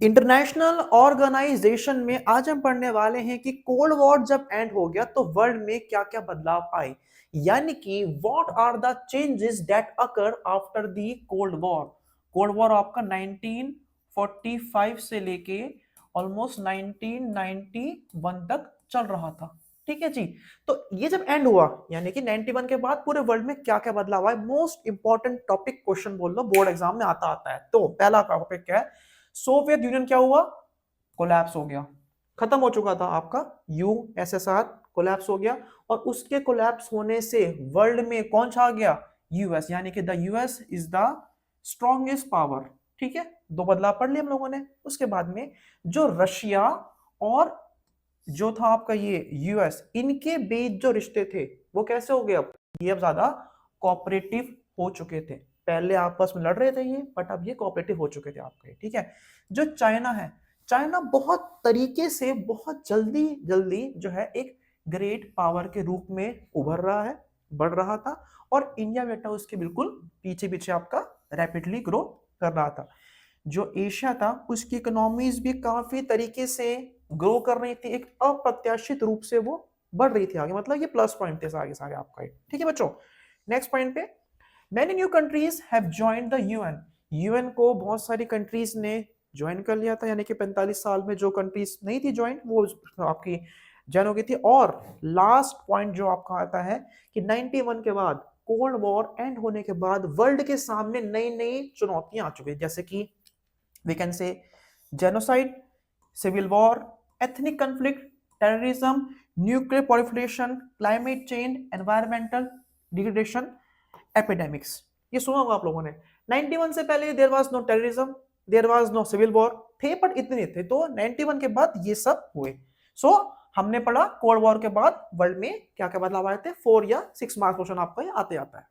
International organisation में आज हम पढ़ने वाले हैं कि कोल्ड वॉर जब एंड हो गया तो वर्ल्ड में क्या क्या बदलाव आए, यानी कि what are the changes that occur after the cold war. Cold war आपका 1945 से लेके ऑलमोस्ट 1991 तक चल रहा था। ठीक है जी। तो ये जब एंड हुआ यानी कि 91 के बाद पूरे वर्ल्ड में क्या क्या बदलाव आए, मोस्ट इंपॉर्टेंट टॉपिक क्वेश्चन बोल लो, बोर्ड एग्जाम में आता है। तो पहला टॉपिक क्या है? सोवियत यूनियन क्या हुआ? कोलैप्स हो गया, खत्म हो चुका था आपका यूएसएसआर, कोलैप्स हो गया। और उसके कोलैप्स होने से वर्ल्ड में कौन छा गया? यूएस, यानी कि the US is the strongest power. ठीक है, दो बदलाव पढ़ लिए हम लोगों ने। उसके बाद में जो रशिया और जो था आपका ये यूएस, इनके बीच जो रिश्ते थे वो कैसे हो गए? अब ये अब ज्यादा कोऑपरेटिव हो चुके थे। पहले आपस में लड़ रहे थे ये, बट अब ये कोऑपरेटिव हो चुके थे आपके। ठीक है। जो चाइना है, चाइना बहुत तरीके से बहुत जल्दी जल्दी जो है एक ग्रेट पावर के रूप में उभर रहा है, बढ़ रहा था। और इंडिया बेटा उसके बिल्कुल पीछे पीछे आपका रैपिडली ग्रो कर रहा था। जो एशिया था उसकी इकोनॉमीज भी काफी तरीके से ग्रो कर रही थी, एक अप्रत्याशित रूप से वो बढ़ रही थी आगे। मतलब ये प्लस पॉइंट थे आगे सारे आपका। ठीक है बच्चों, नेक्स्ट पॉइंट पे, many new countries have joined the UN. UN को बहुत सारी कंट्रीज ने ज्वाइन कर लिया था, यानी कि 45 साल में जो कंट्रीज नहीं थी ज्वाइन वो आपकी ज्वाइन हो गई थी। और लास्ट पॉइंट जो आपका आता है कि 91 के बाद, कोल्ड वॉर एंड होने के बाद वर्ल्ड के सामने नई नई चुनौतियां आ चुकी है, जैसे कि we can say genocide, civil war, ethnic conflict, terrorism, nuclear proliferation, climate change, environmental degradation, epidemics। ये सुना होगा आप लोगों ने। 91 से पहले there was no terrorism, there was no civil war, थे पर इतने थे। तो 91 के बाद ये सब हुए। सो हमने पढ़ा कोल्ड वॉर के बाद वर्ल्ड में क्या क्या बदलाव आए थे। 4 या 6 मार्क्स क्वेश्चन आपका ये आते आता है।